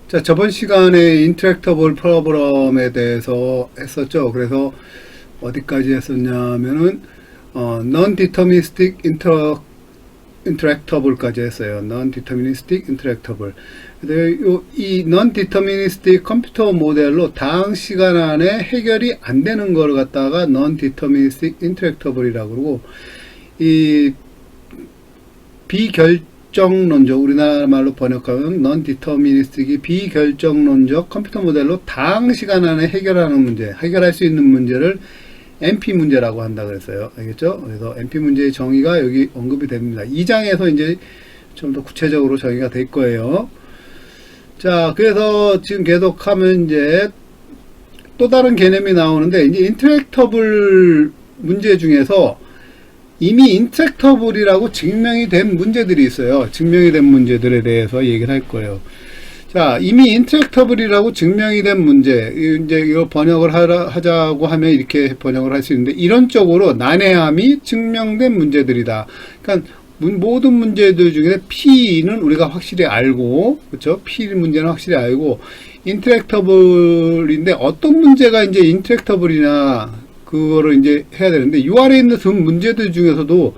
자, 저번 시간에 인터랙터블 프로그램에 대해서 했었죠. 그래서 어디까지 했었냐면은 non-deterministic interactable까지 했어요. non-deterministic interactable. 이 non-deterministic 컴퓨터 모델로 다음 시간 안에 해결이 안 되는 걸 갖다가 non-deterministic interactable이라고 그러고, 이 비결정론적, 우리나라 말로 번역하면 non-deterministic이 비결정론적 컴퓨터 모델로 다음 시간 안에 해결하는 문제, 해결할 수 있는 문제를 NP 문제라고 한다 그랬어요. 알겠죠? 그래서 NP 문제의 정의가 여기 언급이 됩니다. 2장에서 이제 좀 더 구체적으로 정의가 될 거예요. 자, 그래서 지금 계속하면 이제 또 다른 개념이 나오는데, 이제 인터랙터블 문제 중에서 이미 인터랙터블이라고 증명이 된 문제들이 있어요. 증명이 된 문제들에 대해서 얘기를 할 거예요. 자, 이미 인터랙터블이라고 증명이 된 문제, 이제 이거 번역을 하자고 하면 이렇게 번역을 할 수 있는데, 이론적으로 난해함이 증명된 문제들이다. 그러니까 모든 문제들 중에 P는 우리가 확실히 알고, 그렇죠? P 문제는 확실히 알고, 인터랙터블인데 어떤 문제가 이제 인터랙터블이냐, 그거를 이제 해야 되는데, 이 아래에 있는 문제들 중에서도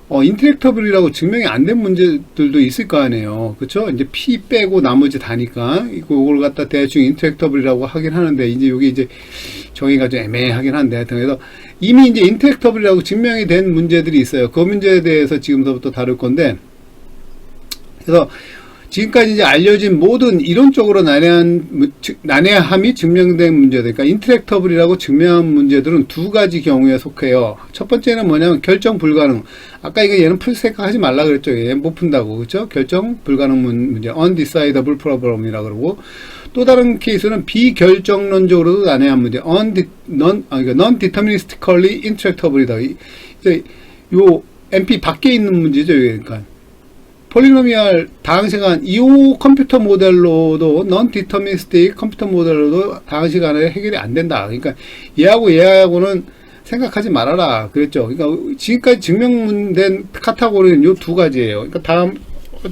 인터랙터블이라고 증명이 안 된 문제들도 있을 거 아니에요. 그쵸? 이제 P 빼고 나머지 다니까, 이걸 갖다 대충 인터랙터블이라고 하긴 하는데, 이제 여기 이제 정의가 좀 애매하긴 한데, 하여튼, 그래서 이미 이제 인터랙터블이라고 증명이 된 문제들이 있어요. 그 문제에 대해서 지금서부터 다룰 건데, 그래서 지금까지 이제 알려진 모든 이론적으로 난해함이 증명된 문제들, 그러니까 인터랙터블이라고 증명한 문제들은 두 가지 경우에 속해요. 첫 번째는 뭐냐면 결정 불가능. 아까 이거 얘는 풀 생각하지 말라 그랬죠. 얘 못 푼다고. 그렇죠? 결정 불가능 문제, undecidable problem이라고 그러고, 또 다른 케이스는 비결정론적으로도 난해한 문제, non-deterministically intractable이다. 요 NP 밖에 있는 문제죠. 그러니까 폴리노미얼 다항 시간 이 컴퓨터 모델로도 non-deterministic 컴퓨터 모델로도 다항 시간에 해결이 안 된다. 그러니까 얘하고는 생각하지 말아라 그랬죠. 그러니까 지금까지 증명된 카테고리는 요 두 가지예요. 그러니까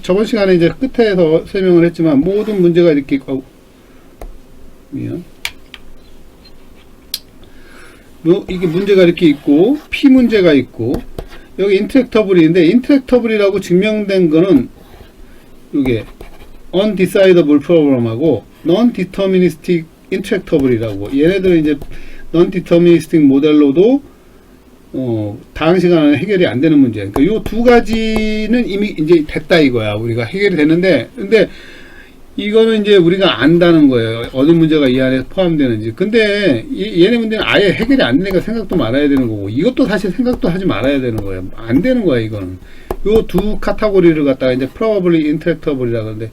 저번 시간에 이제 끝에서 설명을 했지만 모든 문제가 이렇게 있고, 이게 문제가 이렇게 있고, P 문제가 있고, 여기 인터랙터블인데, 인터랙터블이라고 증명된 거는 이게 undecidable problem하고 non-deterministic interactable이라고, 얘네들은 이제 non-deterministic 모델로도 다음 시간에 해결이 안 되는 문제. 그러니까 요 두 가지는 이미 이제 됐다 이거야. 우리가 해결이 됐는데, 근데 이거는 이제 우리가 안다는 거예요. 어느 문제가 이 안에 포함되는지. 근데 얘네 문제는 아예 해결이 안 되니까 생각도 말아야 되는 거고, 이것도 사실 생각도 하지 말아야 되는 거예요. 안 되는 거야 이거는. 요 두 카테고리를 갖다가 이제 probably interactable이라고 하는데,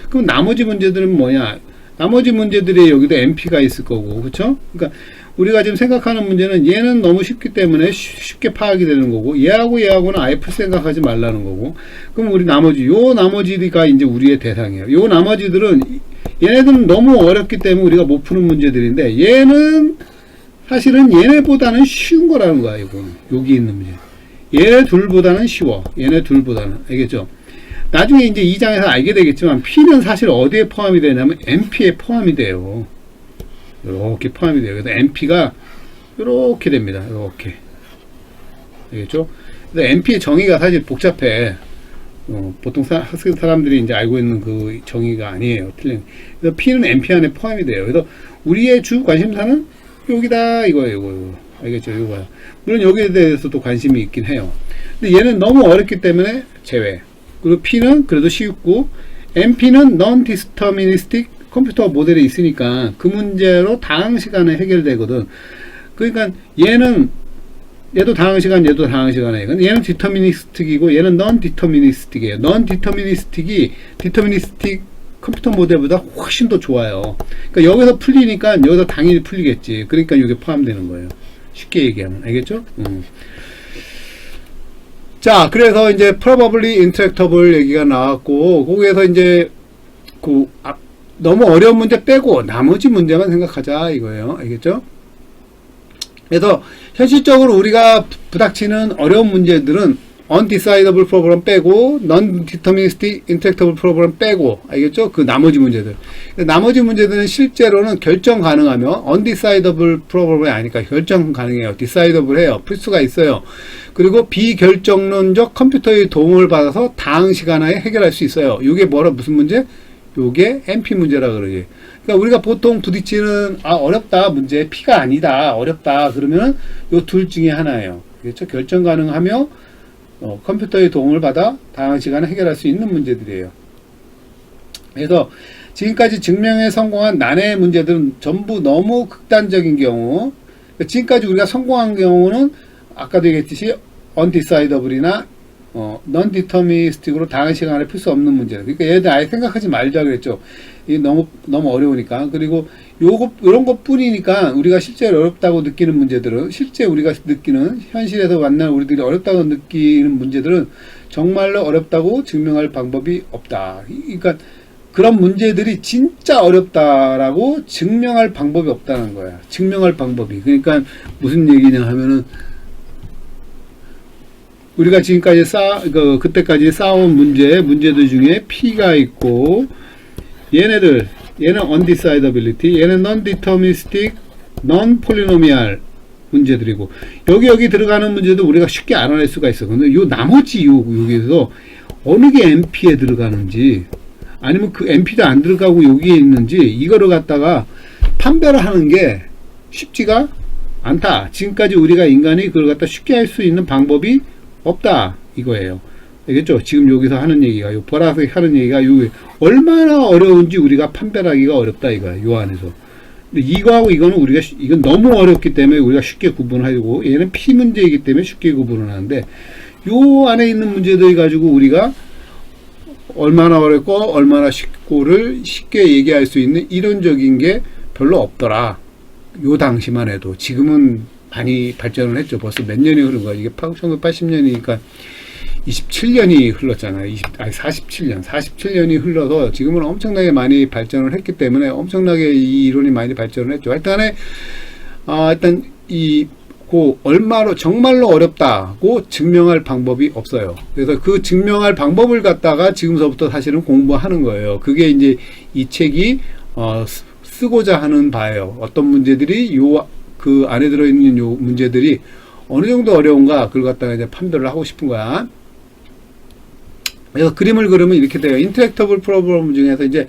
그럼 나머지 문제들은 뭐냐? 나머지 문제들이 여기도 NP가 있을 거고, 그쵸? 그러니까 우리가 지금 생각하는 문제는 얘는 너무 쉽기 때문에 쉽게 파악이 되는 거고, 얘하고는 아예 풀 생각하지 말라는 거고, 그럼 우리 나머지가 이제 우리의 대상이에요. 요 나머지들은, 얘네들은 너무 어렵기 때문에 우리가 못 푸는 문제들인데, 얘는 사실은 얘네보다는 쉬운 거라는 거야, 이거는. 여기 있는 문제. 얘네 둘보다는 쉬워. 얘네 둘보다는. 알겠죠? 나중에 이제 2장에서 알게 되겠지만, P는 사실 어디에 포함이 되냐면, NP에 포함이 돼요. 이렇게 포함이 돼요. 그래서 NP가 이렇게 됩니다. 이렇게. 알겠죠? 그래서 NP의 정의가 사실 복잡해. 보통 학생 사람들이 이제 알고 있는 그 정의가 아니에요. 틀린. 그래서 P는 NP 안에 포함이 돼요. 그래서 우리의 주 관심사는 여기다, 이거예요. 이거. 알겠죠? 이거야. 물론 여기에 대해서도 관심이 있긴 해요. 근데 얘는 너무 어렵기 때문에 제외. 그리고 P는 그래도 쉽고, NP는 non-deterministic 컴퓨터 모델이 있으니까 그 문제로 다음 시간에 해결되거든. 그러니까 얘도 다음 시간, 얘도 다음 시간에. 얘는 디터미니스틱이고 얘는 non-deterministic이에요. non-deterministic이 deterministic 컴퓨터 모델보다 훨씬 더 좋아요. 그러니까 여기서 풀리니까 여기서 당연히 풀리겠지. 그러니까 이게 포함되는 거예요. 쉽게 얘기하면. 알겠죠? 자, 그래서 이제 probably interactable 얘기가 나왔고, 거기에서 이제 너무 어려운 문제 빼고 나머지 문제만 생각하자 이거예요. 알겠죠? 그래서 현실적으로 우리가 부닥치는 어려운 문제들은 undecidable problem 빼고 non-deterministic intractable problem 빼고 알겠죠? 그 나머지 문제들. 나머지 문제들은 실제로는 결정 가능하며 undecidable problem이 아니니까 결정 가능해요. decidable 해요. 풀 수가 있어요. 그리고 비결정론적 컴퓨터의 도움을 받아서 다음 시간에 해결할 수 있어요. 이게 뭐라 무슨 문제? 요게 MP 문제라 그러지. 그러니까 우리가 보통 부딪히는 어렵다 문제 P가 아니다 어렵다 그러면 요 둘 중에 하나예요. 그렇죠? 결정 가능하며 컴퓨터의 도움을 받아 다음 시간에 해결할 수 있는 문제들이에요. 그래서 지금까지 증명에 성공한 난해의 문제들은 전부 너무 극단적인 경우, 지금까지 우리가 성공한 경우는 아까도 얘기했듯이 undecidable이나 non-deterministic으로 다음 시간에 풀 수 없는 문제들. 그러니까 얘들 아예 생각하지 말자 그랬죠. 이게 너무 어려우니까. 그리고 요런 것 뿐이니까 우리가 실제로 어렵다고 느끼는 문제들은, 실제 우리가 느끼는, 현실에서 만난 우리들이 어렵다고 느끼는 문제들은 정말로 어렵다고 증명할 방법이 없다. 그러니까 그런 문제들이 진짜 어렵다라고 증명할 방법이 없다는 거야. 증명할 방법이. 그러니까 무슨 얘기냐 하면은, 우리가 지금까지 그때까지 쌓아온 문제들 중에 P가 있고, 얘는 undecidability, 얘는 non-deterministic, non-polynomial 문제들이고, 여기 들어가는 문제도 우리가 쉽게 알아낼 수가 있어. 근데 요 나머지 여기에서 어느 게 NP에 들어가는지, 아니면 그 NP도 안 들어가고 여기에 있는지, 이거를 갖다가 판별을 하는 게 쉽지가 않다. 지금까지 우리가 인간이 그걸 갖다 쉽게 할 수 있는 방법이 없다. 이거예요. 알겠죠? 지금 여기서 하는 얘기가, 요 보라색 하는 얘기가 요 얼마나 어려운지 우리가 판별하기가 어렵다 이거야. 요 안에서. 근데 이거하고 이거는 이건 너무 어렵기 때문에 우리가 쉽게 구분하고, 얘는 P 문제이기 때문에 쉽게 구분을 하는데, 요 안에 있는 문제들 가지고 우리가 얼마나 어렵고 얼마나 쉽고를 쉽게 얘기할 수 있는 이론적인 게 별로 없더라. 요 당시만 해도. 지금은 많이 발전을 했죠. 벌써 몇 년이 흐른 거야. 이게 1980년이니까 27년이 흘렀잖아요. 47년이 흘러서 지금은 엄청나게 많이 발전을 했기 때문에 엄청나게 이 이론이 많이 발전을 했죠. 일단 얼마로 정말로 어렵다고 증명할 방법이 없어요. 그래서 그 증명할 방법을 갖다가 지금서부터 사실은 공부하는 거예요. 그게 이제 이 책이 쓰고자 하는 바예요. 어떤 문제들이 그 안에 들어있는 요 문제들이 어느 정도 어려운가 그걸 갖다가 이제 판별을 하고 싶은 거야. 그래서 그림을 그리면 이렇게 돼요. 인터랙터블 프로블럼 중에서 이제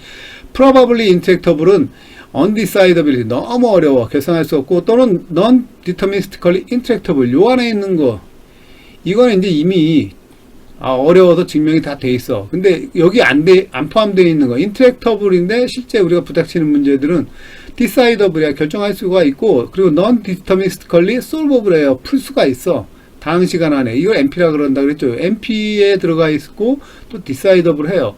probably intractable은 undecidability 너무 어려워 계산할 수 없고, 또는 non-deterministically intractable 요 안에 있는 거, 이거는 이제 이미 어려워서 증명이 다 돼 있어. 근데 여기 안 포함되어 있는 거 intractable인데 실제 우리가 부닥치는 문제들은 decidable이야. 결정할 수가 있고, 그리고 non-deterministically solvable이에요. 풀 수가 있어. 다음 시간 안에. 이걸 NP라 그런다 그랬죠. NP에 들어가 있고 또 decidable 해요.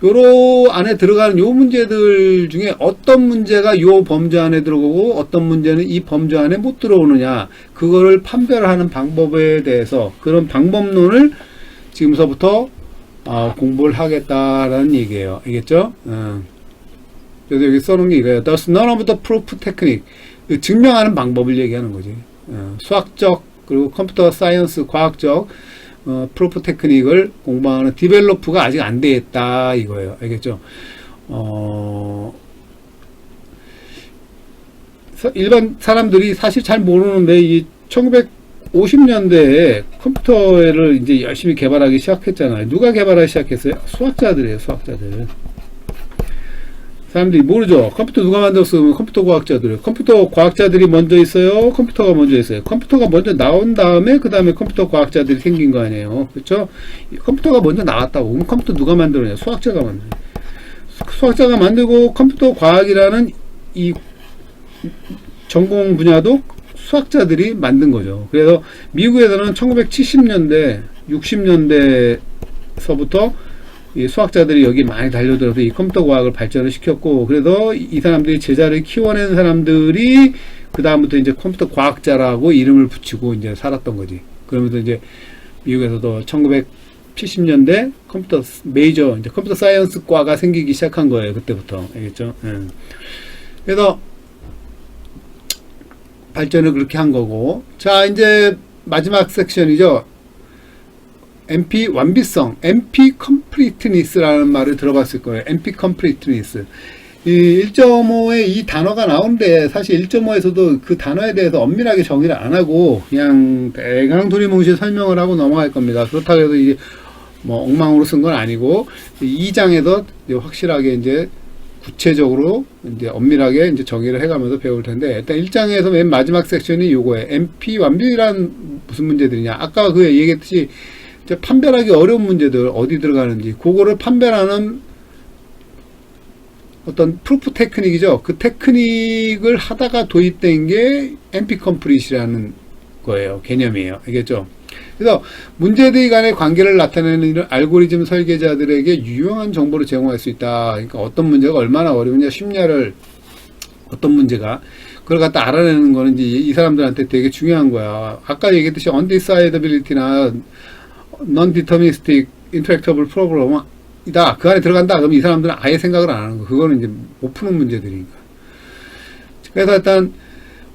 요로 안에 들어가는 요 문제들 중에 어떤 문제가 요 범주 안에 들어오고 어떤 문제는 이 범주 안에 못 들어오느냐, 그거를 판별하는 방법에 대해서, 그런 방법론을 지금서부터 공부를 하겠다라는 얘기예요. 알겠죠? 그래서 여기 써놓은 게 이거예요. Thus none of the proof technique, 증명하는 방법을 얘기하는 거지. 수학적 그리고 컴퓨터 사이언스 과학적 프로프 테크닉을 공부하는 디벨로프가 아직 안 돼 있다 이거예요. 알겠죠? 일반 사람들이 사실 잘 모르는데, 이 1950년대에 컴퓨터를 이제 열심히 개발하기 시작했잖아요. 누가 개발하기 시작했어요? 수학자들이에요. 수학자들. 사람들이 모르죠. 컴퓨터 누가 만들었으면 컴퓨터 과학자들. 컴퓨터 과학자들이 먼저 있어요? 컴퓨터가 먼저 있어요? 컴퓨터가 먼저 나온 다음에 그 다음에 컴퓨터 과학자들이 생긴 거 아니에요. 그렇죠? 컴퓨터가 먼저 나왔다고. 그럼 컴퓨터 누가 만들었냐? 수학자가 만들어요. 수학자가 만들고, 컴퓨터 과학이라는 이 전공 분야도 수학자들이 만든 거죠. 그래서 미국에서는 1970년대, 60년대서부터 이 수학자들이 여기 많이 달려들어서 이 컴퓨터 과학을 발전을 시켰고, 그래서 이 사람들이 제자를 키워낸 사람들이 그 다음부터 이제 컴퓨터 과학자라고 이름을 붙이고 이제 살았던 거지. 그러면서 이제 미국에서도 1970년대 컴퓨터 메이저 이제 컴퓨터 사이언스 과가 생기기 시작한 거예요. 그때부터. 알겠죠? 그래서 발전을 그렇게 한 거고, 자 이제 마지막 섹션이죠. NP 완비성, NP completeness라는 말을 들어봤을 거예요. NP completeness. 이 1.5에 이 단어가 나오는데 사실 1.5에서도 그 단어에 대해서 엄밀하게 정의를 안 하고 그냥 대강 두리뭉실 설명을 하고 넘어갈 겁니다. 그렇다고 해서 이게 뭐 엉망으로 쓴 건 아니고 2장에서 확실하게 이제 구체적으로 이제 엄밀하게 이제 정의를 해가면서 배울 텐데, 일단 1장에서 맨 마지막 섹션이 요거예요. NP 완비란 무슨 문제들이냐. 아까 그 얘기했듯이 이제 판별하기 어려운 문제들 어디 들어가는지 그거를 판별하는 어떤 프루프 테크닉이죠. 그 테크닉을 하다가 도입된 게 NP 컴플릿이라는 거예요. 개념이에요. 알겠죠? 그래서 문제들 간의 관계를 나타내는 이런 알고리즘 설계자들에게 유용한 정보를 제공할 수 있다. 그러니까 어떤 문제가 얼마나 어려우냐, 쉽냐를, 어떤 문제가 그걸 갖다 알아내는 거는 이제 이 사람들한테 되게 중요한 거야. 아까 얘기했듯이 undecidability나 non-deterministic interactable program이다. 그 안에 들어간다. 그럼 이 사람들은 아예 생각을 안 하는 거. 그거는 이제 못 푸는 문제들이니까. 그래서 일단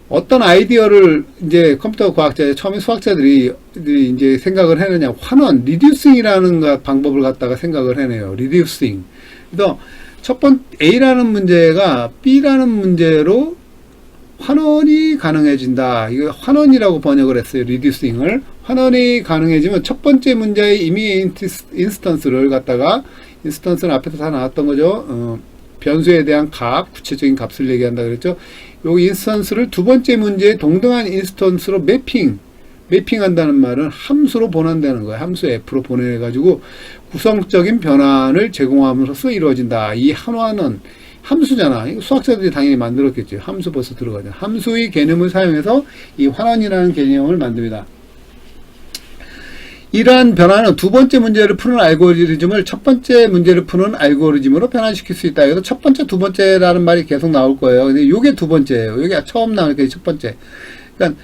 어떤 아이디어를 이제 컴퓨터 과학자, 처음에 수학자들이 이제 생각을 해내냐. 환원, 리듀싱이라는 방법을 갖다가 생각을 해내요. 리듀싱. 그래서 첫 번째 A라는 문제가 B라는 문제로 환원이 가능해진다. 이거 환원이라고 번역을 했어요. 리듀싱을. 환원이 가능해지면 첫 번째 문제의 이미 인스턴스를 갖다가, 인스턴스는 앞에서 다 나왔던 거죠. 변수에 대한 값, 구체적인 값을 얘기한다 그랬죠. 요 인스턴스를 두 번째 문제의 동등한 인스턴스로 매핑한다는 말은 함수로 보낸다는 거예요. 함수 f로 보내가지고 구성적인 변환을 제공함으로써 이루어진다. 이 한화는 함수잖아. 수학자들이 당연히 만들었겠죠. 함수 벌써 들어가죠. 함수의 개념을 사용해서 이 환원이라는 개념을 만듭니다. 이러한 변화는 두 번째 문제를 푸는 알고리즘을 첫 번째 문제를 푸는 알고리즘으로 변환시킬 수 있다. 그래서 첫 번째, 두 번째라는 말이 계속 나올 거예요. 근데 요게 두 번째예요. 요게 처음 나올 게 첫 번째. 그러니까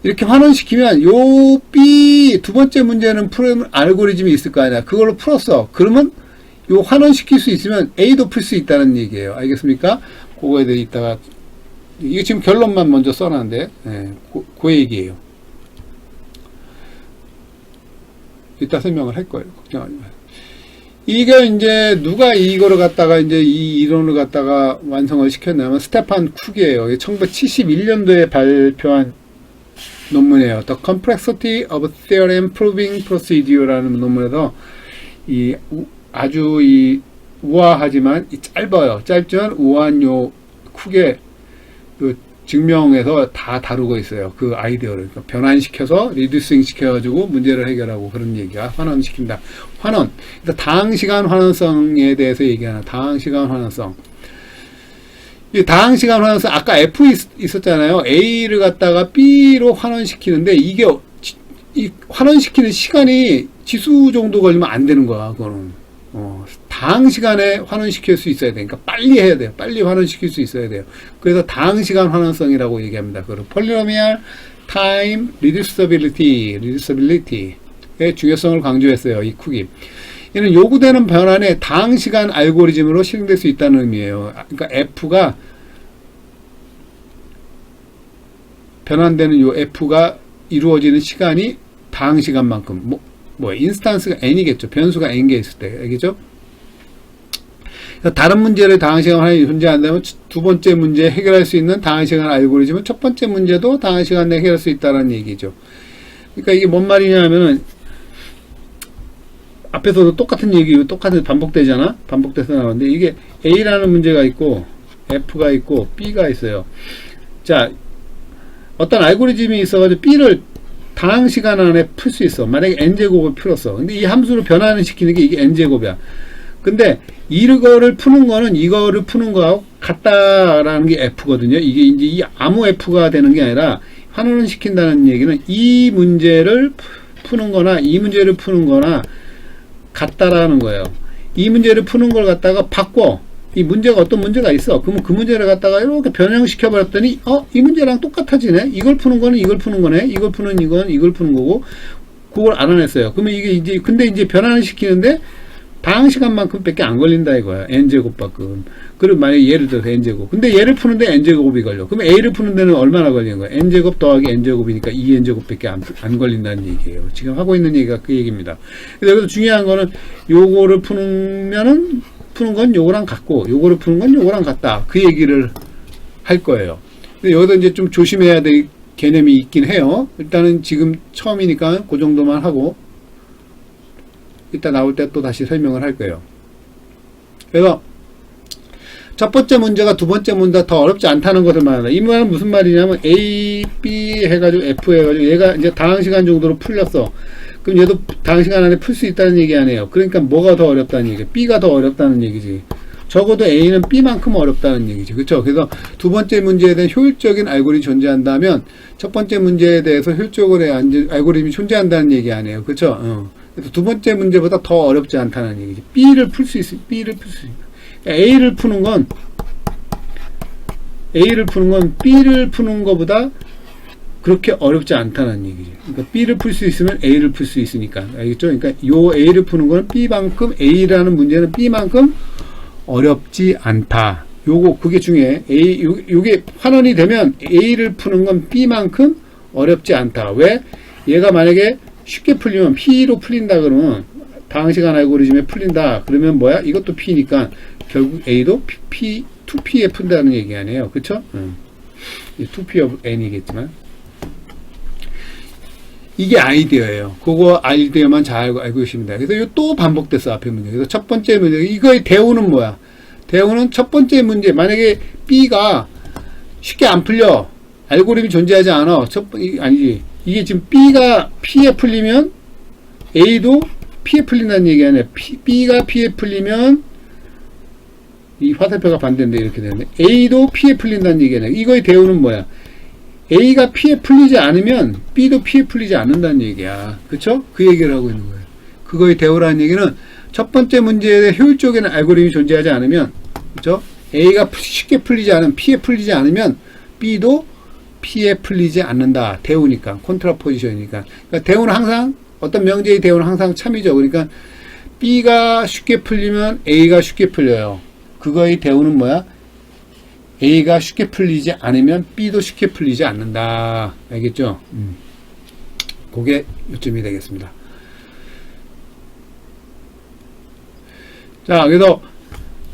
이렇게 환원시키면 요 B 두 번째 문제는 푸는 알고리즘이 있을 거 아니야. 그걸로 풀었어. 그러면 요 환원시킬 수 있으면 A도 풀 수 있다는 얘기예요. 알겠습니까? 그거에 대해 이따가, 이게 지금 결론만 먼저 써놨는데, 그 얘기예요. 이따 설명을 할 거예요. 걱정하지 마요. 이게 이제 누가 이거를 갖다가 이제 이 이론을 갖다가 완성을 시켰냐면 스테판 쿡이에요. 1971년도에 발표한 논문이에요. The Complexity of Theorem Proving Procedure라는 논문에서 이 아주 이 우아하지만 짧아요. 짧지만 우아한 요 쿡의 그 증명에서 다 다루고 있어요. 그 아이디어를. 그러니까 변환시켜서 리듀싱 시켜가지고 문제를 해결하고 그런 얘기가 환원시킨다. 환원. 그러니까 다항시간 환원성에 대해서 얘기하는 다항시간 환원성. 이 다항시간 환원성, 아까 F 있었잖아요. A를 갖다가 B로 환원시키는데 이게 이 환원시키는 시간이 지수 정도 걸리면 안 되는 거야. 그거는. 다항시간에 환원시킬 수 있어야 되니까 빨리 해야 돼요. 빨리 환원시킬 수 있어야 돼요. 그래서 다항시간 환원성이라고 얘기합니다. 그리고 Polynomial Time Reducibility의 중요성을 강조했어요. 이 쿡이. 얘는 요구되는 변환에 다항시간 알고리즘으로 실행될 수 있다는 의미예요. 그러니까 F가 변환되는 요 F가 이루어지는 시간이 다항시간만큼 인스턴스가 n이겠죠. 변수가 n개 있을 때. 알겠죠? 다른 문제를 다항시간 환원이 존재한다면 두 번째 문제 해결할 수 있는 다항시간 알고리즘은 첫 번째 문제도 다항시간 내에 해결할 수 있다는 얘기죠. 그러니까 이게 뭔 말이냐 하면은 앞에서도 똑같은 얘기, 똑같은 반복되잖아? 반복돼서 나오는데 이게 A라는 문제가 있고 F가 있고 B가 있어요. 자, 어떤 알고리즘이 있어가지고 B를 다항시간 안에 풀 수 있어. 만약에 n제곱을 풀었어. 근데 이 함수를 변환을 시키는 게 이게 n제곱이야. 근데 이거를 푸는 거는 이거를 푸는 거하고 같다라는 게 f거든요. 이게 이제 이 아무 f가 되는 게 아니라 환원을 시킨다는 얘기는 이 문제를 푸는 거나 이 문제를 푸는 거나 같다라는 거예요. 이 문제를 푸는 걸 갖다가 바꿔. 이 문제가 어떤 문제가 있어. 그러면 그 문제를 갖다가 이렇게 변형시켜 버렸더니 이 문제랑 똑같아지네. 이걸 푸는 거는 이걸 푸는 거네. 이걸 푸는 이건 이걸 푸는 거고 그걸 알아냈어요. 그러면 이게 이제 근데 이제 변환을 시키는데 다항 시간만큼 밖에 안 걸린다 이거야. n제곱만큼. 그리고 만약에 예를 들어서 n제곱. 근데 얘를 푸는데 n제곱이 걸려. 그럼 a를 푸는 데는 얼마나 걸리는 거야? n제곱 더하기 n제곱이니까 2n제곱 밖에 안 걸린다는 얘기예요. 지금 하고 있는 얘기가 그 얘기입니다. 그래서 여기서 중요한 거는 요거를 푸는 건 요거랑 같고, 요거를 푸는 건 요거랑 같다. 그 얘기를 할 거예요. 근데 여기서 이제 좀 조심해야 될 개념이 있긴 해요. 일단은 지금 처음이니까 그 정도만 하고, 이따 나올 때 또 다시 설명을 할 거예요. 그래서 첫 번째 문제가 두 번째 문제가 더 어렵지 않다는 것을 말한다. 이 말은 무슨 말이냐면 A, B 해가지고 F 해가지고 얘가 이제 다항 시간 정도로 풀렸어. 그럼 얘도 다항 시간 안에 풀 수 있다는 얘기 아니에요. 그러니까 뭐가 더 어렵다는 얘기야? B가 더 어렵다는 얘기지. 적어도 A는 B만큼 어렵다는 얘기지. 그렇죠? 그래서 두 번째 문제에 대한 효율적인 알고리즘이 존재한다면 첫 번째 문제에 대해서 효율적으로 알고리즘이 존재한다는 얘기 아니에요. 그렇죠? 그래서 두 번째 문제보다 더 어렵지 않다는 얘기지. B를 풀 수 있어. B를 풀 수 있어. A를 푸는 건 B를 푸는 것보다 그렇게 어렵지 않다는 얘기지. 그러니까 B를 풀 수 있으면 A를 풀 수 있으니까. 알겠죠? 그러니까 요 A를 푸는 건 B만큼, A라는 문제는 B만큼 어렵지 않다. 그게 중요해. 요게 환원이 되면 A를 푸는 건 B만큼 어렵지 않다. 왜? 얘가 만약에 쉽게 풀리면 P로 풀린다 그러면 다항시간 알고리즘에 풀린다 그러면 뭐야? 이것도 P니까 결국 A도 2P에 푼다는 얘기 아니에요. 그쵸? 2P of N이겠지만 이게 아이디어예요. 그거 아이디어만 잘 알고 계시면 돼요. 그래서 이거 또 반복됐어. 앞에 문제. 그래서 첫 번째 문제 이거의 대우는 뭐야? 대우는 첫 번째 문제 만약에 B가 쉽게 안 풀려 알고리즘이 존재하지 않아. 아니지. 이게 지금 B가 P에 풀리면 A도 P에 풀린다는 얘기 아니야. B가 P에 풀리면 이 화살표가 반대인데 이렇게 되는데 A도 P에 풀린다는 얘기 아니야. 이거의 대우는 뭐야? A가 P에 풀리지 않으면 B도 P에 풀리지 않는다는 얘기야. 그쵸? 그 얘기를 하고 있는 거예요. 그거의 대우라는 얘기는 첫 번째 문제에 효율적인 알고리즘이 존재하지 않으면 그쵸? A가 쉽게 풀리지 않으면 P에 풀리지 않으면 B도 P에 풀리지 않는다. 대우니까. 콘트라포지션이니까. 그러니까 대우는 항상 어떤 명제의 대우는 항상 참이죠. 그러니까 B가 쉽게 풀리면 A가 쉽게 풀려요. 그거의 대우는 뭐야? A가 쉽게 풀리지 않으면 B도 쉽게 풀리지 않는다. 알겠죠? 그게 요점이 되겠습니다. 자, 그래서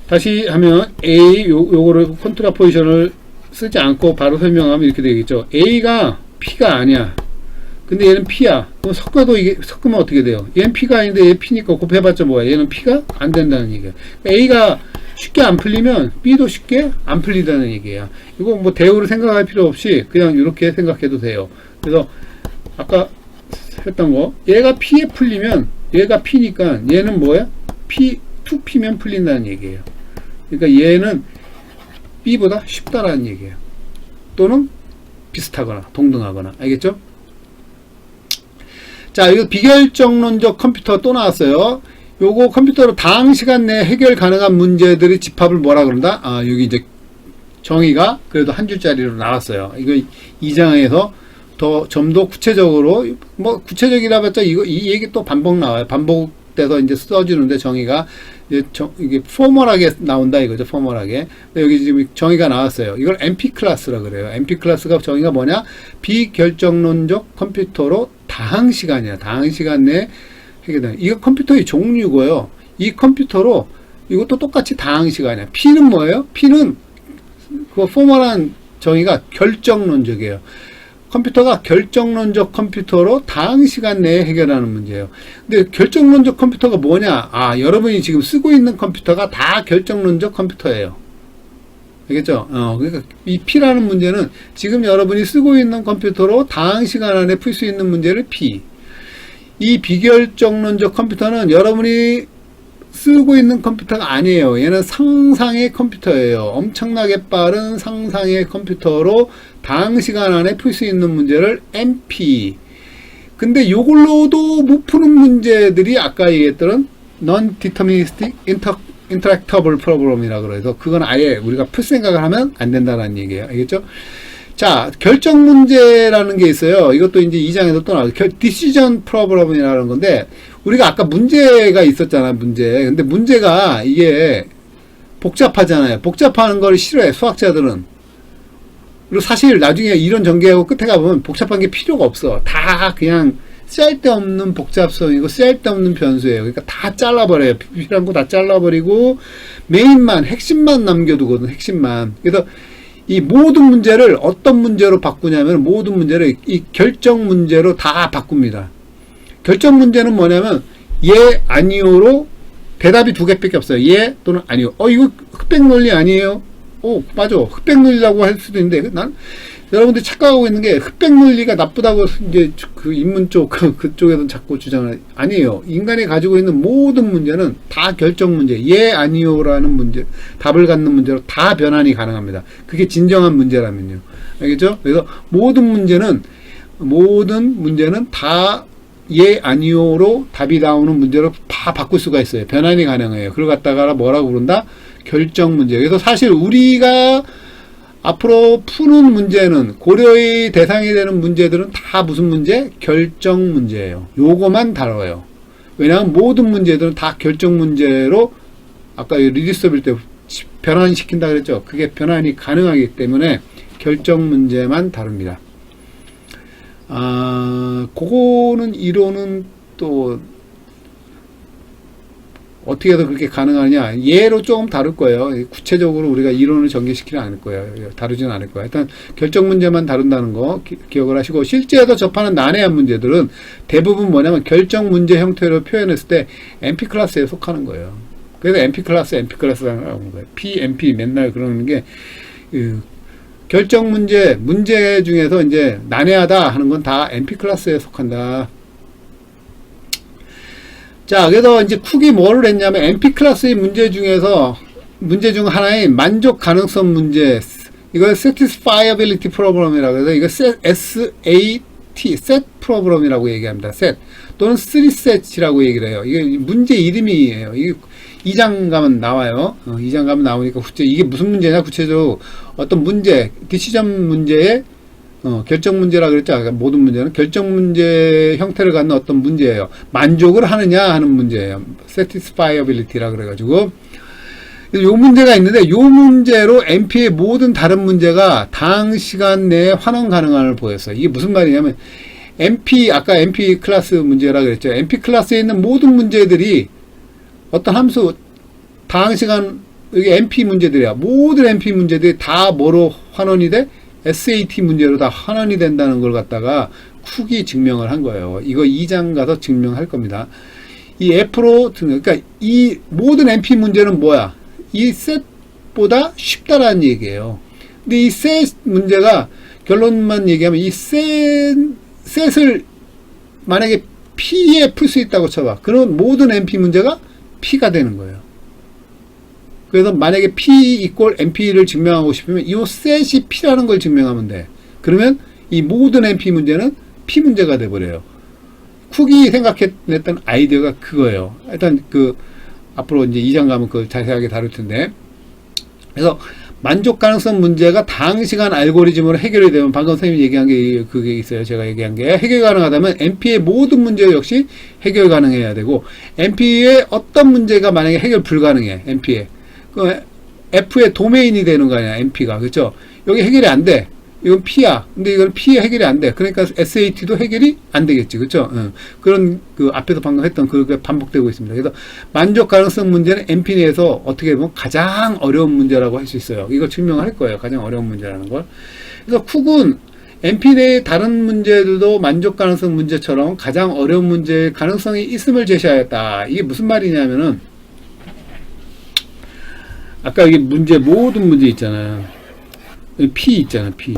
다시 하면 A 요거를 컨트라포지션을 쓰지 않고 바로 설명하면 이렇게 되겠죠. A가 P가 아니야. 근데 얘는 P야. 그럼 섞으면 어떻게 돼요? 얘는 P가 아닌데 얘 P니까 곱해봤자 뭐야? 얘는 P가 안 된다는 얘기야. A가 쉽게 안 풀리면 B도 쉽게 안 풀리다는 얘기야. 이거 뭐 대우를 생각할 필요 없이 그냥 이렇게 생각해도 돼요. 그래서 아까 했던 거 얘가 P에 풀리면 얘가 P니까 얘는 뭐야? 2P면 풀린다는 얘기예요. 그러니까 얘는 B보다 쉽다라는 얘기예요. 또는 비슷하거나 동등하거나. 알겠죠? 자, 이거 비결정론적 컴퓨터 또 나왔어요. 요거 컴퓨터로 다항 시간 내에 해결 가능한 문제들의 집합을 뭐라 그런다? 여기 이제 정의가 그래도 한 줄짜리로 나왔어요. 이거 2장에서 더 좀 더 구체적으로 뭐 구체적이라 봤자 이 얘기 또 반복 나와요. 반복돼서 이제 써주는데 정의가 이게 포멀하게 나온다 이거죠. 포멀하게. 여기 지금 정의가 나왔어요. 이걸 MP 클래스라 그래요. MP 클래스가 정의가 뭐냐? 비결정론적 컴퓨터로 다항 시간이야. 다항 시간 내에 해결되는. 이거 컴퓨터의 종류고요. 이 컴퓨터로 이것도 똑같이 다항 시간이야. P는 뭐예요? P는 그 포멀한 정의가 결정론적이에요. 컴퓨터가 결정론적 컴퓨터로 다항 시간 내에 해결하는 문제예요. 근데 결정론적 컴퓨터가 뭐냐? 여러분이 지금 쓰고 있는 컴퓨터가 다 결정론적 컴퓨터예요. 알겠죠? 그러니까 이 P라는 문제는 지금 여러분이 쓰고 있는 컴퓨터로 다항 시간 안에 풀 수 있는 문제를 P. 이 비결정론적 컴퓨터는 여러분이 쓰고 있는 컴퓨터가 아니에요. 얘는 상상의 컴퓨터예요. 엄청나게 빠른 상상의 컴퓨터로 다항 시간 안에 풀 수 있는 문제를 MP. 근데 요걸로도 못 푸는 문제들이 아까 얘기했던 Non-Deterministic Interactable Problem이라 그래서 그건 아예 우리가 풀 생각을 하면 안 된다는 얘기예요. 알겠죠? 자, 결정 문제라는 게 있어요. 이것도 이제 2장에서 또 나와요. Decision Problem이라는 건데 우리가 아까 문제가 있었잖아, 문제. 근데 문제가 이게 복잡하잖아요. 복잡한 걸 싫어해, 수학자들은. 그리고 사실 나중에 이론 전개하고 끝에 가보면 복잡한 게 필요가 없어. 다 그냥 쓸데없는 복잡성이고 쓸데없는 변수예요. 그러니까 다 잘라버려요. 필요한 거 다 잘라버리고 메인만, 핵심만 남겨두거든, 핵심만. 그래서 이 모든 문제를 어떤 문제로 바꾸냐면 모든 문제를 이 결정 문제로 다 바꿉니다. 결정 문제는 뭐냐면 예, 아니요로 대답이 두 개밖에 없어요. 예 또는 아니요. 이거 흑백 논리 아니에요? 맞아. 흑백 논리라고 할 수도 있는데 난 여러분들이 착각하고 있는 게 흑백 논리가 나쁘다고 이제 그 인문 쪽 그쪽에서 자꾸 주장을 아니에요. 인간이 가지고 있는 모든 문제는 다 결정 문제, 예 아니요라는 문제, 답을 갖는 문제로 다 변환이 가능합니다. 그게 진정한 문제라면요. 알겠죠? 그래서 모든 문제는 다 예 아니요로 답이 나오는 문제로 다 바꿀 수가 있어요. 변환이 가능해요. 그걸 갖다가 뭐라고 부른다? 결정 문제. 그래서 사실 우리가 앞으로 푸는 문제는 고려의 대상이 되는 문제들은 다 무슨 문제? 결정 문제예요. 요거만 다뤄요. 왜냐하면 모든 문제들은 다 결정 문제로 아까 리듀서빌 때 변환시킨다 그랬죠. 그게 변환이 가능하기 때문에 결정 문제만 다룹니다. 그거는 이론은 또 어떻게 해서 그렇게 가능하냐, 예로 조금 다룰 거예요. 구체적으로 우리가 이론을 전개시키지 않을 거예요. 다루지는 않을 거예요. 일단 결정 문제만 다룬다는 거 기억을 하시고, 실제에서 접하는 난해한 문제들은 대부분 뭐냐면 결정 문제 형태로 표현했을 때 MP 클래스에 속하는 거예요. 그래서 MP 클래스라는 거예요. PMP 맨날 그러는 게 결정 문제 중에서 이제 난해하다 하는 건 다 MP 클래스에 속한다. 자, 그래서 이제 쿡이 뭐를 했냐면 MP 클래스의 문제 중 하나인 만족 가능성 문제, 이걸 satisfiability problem이라고 해서 이거 SAT, set problem이라고 얘기합니다. set 또는 3set이라고 얘기를 해요. 이게 문제 이름이에요. 이게 2장 가면 나와요. 2장 가면 나오니까 이게 무슨 문제냐, 구체적으로 어떤 문제, 디시전 문제에 결정 문제라 그랬죠. 아까 모든 문제는 결정 문제 형태를 갖는 어떤 문제예요. 만족을 하느냐 하는 문제예요. satisfiability라 그래가지고 요 문제가 있는데, 요 문제로 MP의 모든 다른 문제가 당 시간 내에 환원 가능함을 보였어요. 이게 무슨 말이냐면 아까 MP 클래스 문제라 그랬죠. MP 클래스에 있는 모든 문제들이 어떤 함수 당 시간, 여기 MP 문제들이야. 모든 MP 문제들이 다 뭐로 환원이 돼? SAT 문제로 다 환원이 된다는 걸 갖다가 쿡이 증명을 한 거예요. 이거 2장 가서 증명할 겁니다. 이 F로, 그러니까 이 모든 MP 문제는 뭐야? 이 셋보다 쉽다라는 얘기예요. 근데 이 셋 문제가 결론만 얘기하면 이 셋을 만약에 P에 풀 수 있다고 쳐봐. 그럼 모든 MP 문제가 P가 되는 거예요. 그래서 만약에 P 이퀄 MP를 증명하고 싶으면 이 셋이 P라는 걸 증명하면 돼. 그러면 이 모든 MP 문제는 P 문제가 돼버려요. 쿡이 생각했던 아이디어가 그거예요. 일단 앞으로 이제 2장 가면 자세하게 다룰 텐데. 그래서 만족 가능성 문제가 당시간 알고리즘으로 해결이 되면, 방금 선생님이 얘기한 게 그게 있어요. 제가 얘기한 게 해결 가능하다면 MP의 모든 문제 역시 해결 가능해야 되고, MP의 어떤 문제가 만약에 해결 불가능해, MP에 F의 도메인이 되는 거 아니야, MP가. 그렇죠? 여기 해결이 안 돼. 이건 P야. 근데 이건 P에 해결이 안 돼. 그러니까 SAT도 해결이 안 되겠지. 그렇죠? 그런 앞에서 방금 했던 그게 반복되고 있습니다. 그래서 만족 가능성 문제는 MP 내에서 어떻게 보면 가장 어려운 문제라고 할 수 있어요. 이거 증명할 거예요. 가장 어려운 문제라는 걸. 그래서 쿡은 MP 내의 다른 문제들도 만족 가능성 문제처럼 가장 어려운 문제의 가능성이 있음을 제시하였다. 이게 무슨 말이냐면은, 아까 여기 모든 문제 있잖아요. P 있잖아, P.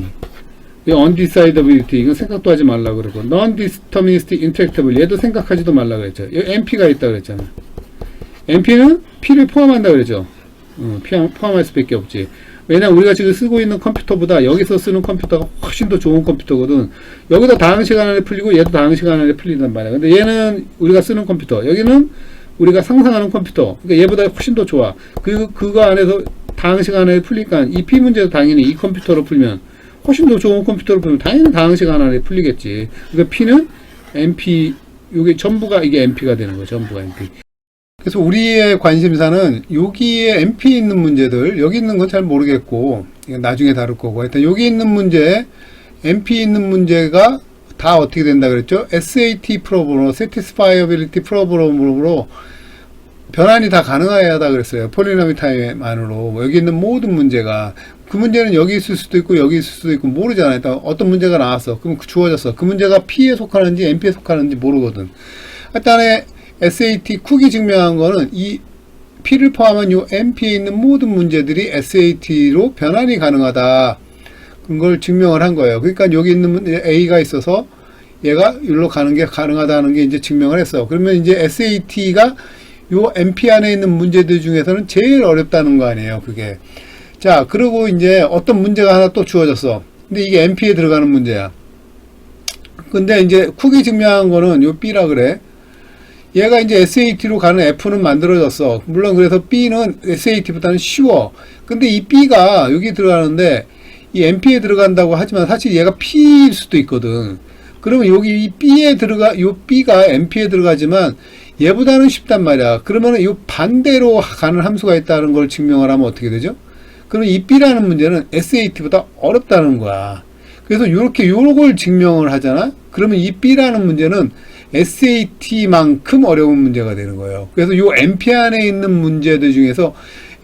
undecidability, 이건 생각도 하지 말라고 그러고, non-deterministic intractable, 얘도 생각하지도 말라고 그랬죠. 여기 MP가 있다고 그랬잖아. MP는 P를 포함한다고 그랬죠. 포함할 수밖에 없지. 왜냐면 우리가 지금 쓰고 있는 컴퓨터보다 여기서 쓰는 컴퓨터가 훨씬 더 좋은 컴퓨터거든. 여기도 다음 시간 안에 풀리고 얘도 다음 시간 안에 풀린단 말이야. 근데 얘는 우리가 쓰는 컴퓨터, 여기는 우리가 상상하는 컴퓨터, 그러니까 얘보다 훨씬 더 좋아. 그거 안에서 다음 시간에 풀리니까 이 P 문제도 당연히 이 컴퓨터로 풀면, 훨씬 더 좋은 컴퓨터로 풀면 당연히 다음 시간 안에 풀리겠지. 그러니까 P는 MP 요게 전부가 이게 MP가 되는 거예요. 전부가 MP. 그래서 우리의 관심사는 여기에 MP 있는 문제들, 여기 있는 건 잘 모르겠고, 이건 나중에 다룰 거고, 하여튼 여기 있는 문제, MP 있는 문제가 다 어떻게 된다 그랬죠? SAT 프로그램으로, Satisfiability 프로그램으로 변환이 다 가능해야 하다 그랬어요. 폴리노미 타임만으로. 여기 있는 모든 문제가, 그 문제는 여기 있을 수도 있고, 여기 있을 수도 있고, 모르잖아요. 일단 어떤 문제가 나왔어. 그럼 주어졌어. 그 문제가 P에 속하는지, MP에 속하는지 모르거든. 일단에 SAT 쿡이 증명한 거는 이 P를 포함한 요 MP에 있는 모든 문제들이 SAT로 변환이 가능하다. 그걸 증명을 한 거예요. 그러니까 여기 있는 A가 있어서 얘가 여기로 가는 게 가능하다는 게 이제 증명을 했어. 그러면 이제 SAT가 요 MP 안에 있는 문제들 중에서는 제일 어렵다는 거 아니에요, 그게. 자, 그리고 이제 어떤 문제가 하나 또 주어졌어. 근데 이게 MP에 들어가는 문제야. 근데 이제 쿡이 증명한 거는 요 B라 그래. 얘가 이제 SAT로 가는 F는 만들어졌어. 물론 그래서 B는 SAT보다는 쉬워. 근데 이 B가 여기 들어가는데 이 MP에 들어간다고 하지만 사실 얘가 P일 수도 있거든. 그러면 여기 이 B에 요 B가 MP에 들어가지만 얘보다는 쉽단 말이야. 그러면 요 반대로 가는 함수가 있다는 걸 증명을 하면 어떻게 되죠? 그러면 이 B라는 문제는 SAT보다 어렵다는 거야. 그래서 요걸 증명을 하잖아? 그러면 이 B라는 문제는 SAT만큼 어려운 문제가 되는 거예요. 그래서 요 MP 안에 있는 문제들 중에서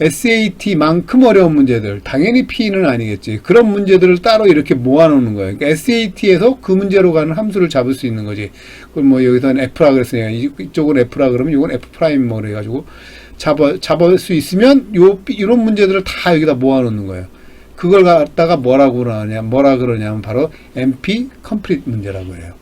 SAT만큼 어려운 문제들, 당연히 P는 아니겠지. 그런 문제들을 따로 이렇게 모아놓는 거예요. 그러니까 SAT에서 그 문제로 가는 함수를 잡을 수 있는 거지. 그럼 뭐 여기서는 F라 그랬으니까 이쪽은 F라 그러면 이건 F 프라임 뭐 그래가지고 잡을 수 있으면 이런 문제들을 다 여기다 모아놓는 거예요. 그걸 갖다가 뭐라 그러냐면 바로 MP 컴플리트 문제라고 해요.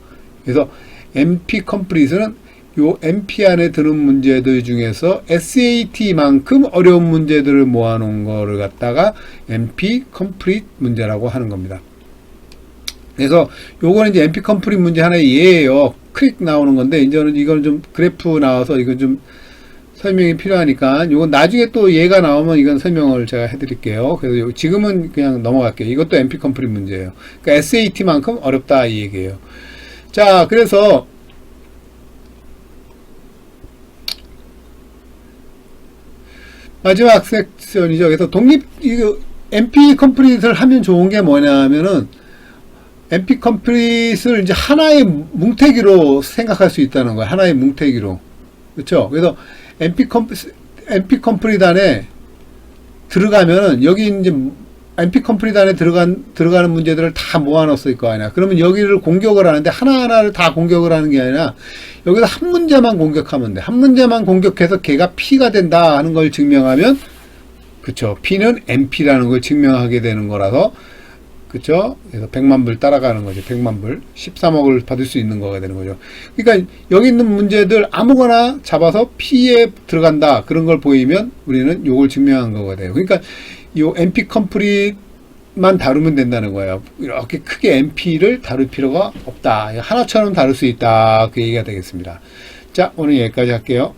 그래서 MP 컴플리트는 요 MP 안에 드는 문제들 중에서 SAT만큼 어려운 문제들을 모아놓은 거를 갖다가 MP 컴플리트 문제라고 하는 겁니다. 그래서 요거는 이제 MP 컴플리트 문제 하나의 예예요. 클릭 나오는 건데 이제는 이건 좀 그래프 나와서 이건 좀 설명이 필요하니까 요건 나중에 또 얘가 나오면 이건 설명을 제가 해드릴게요. 그래서 지금은 그냥 넘어갈게요. 이것도 MP 컴플리트 문제예요. 그러니까 SAT만큼 어렵다 이 얘기예요. 자, 그래서 마지막 섹션이죠. 그래서 MP 컴플리트를 하면 좋은 게 뭐냐면은 MP 컴플리트를 이제 하나의 뭉태기로 생각할 수 있다는 거예요. 하나의 뭉태기로. 그렇죠? 그래서 MP 컴플리트 안에 들어가면은 여기 이제 MP 컴플리트 안에 들어가는 문제들을 다 모아놨을 거 아니야. 그러면 여기를 공격을 하는데 하나하나를 다 공격을 하는 게 아니라 여기서 한 문제만 공격하면 돼. 한 문제만 공격해서 걔가 P가 된다 하는 걸 증명하면, 그쵸. P는 MP라는 걸 증명하게 되는 거라서, 그쵸. 그래서 100만 불 따라가는 거죠. 100만 불. 13억을 받을 수 있는 거가 되는 거죠. 그러니까 여기 있는 문제들 아무거나 잡아서 P에 들어간다. 그런 걸 보이면 우리는 요걸 증명한 거가 돼요. 그러니까 요 MP 컴플리트만 다루면 된다는 거예요. 이렇게 크게 MP를 다룰 필요가 없다. 하나처럼 다룰 수 있다. 그 얘기가 되겠습니다. 자, 오늘 여기까지 할게요.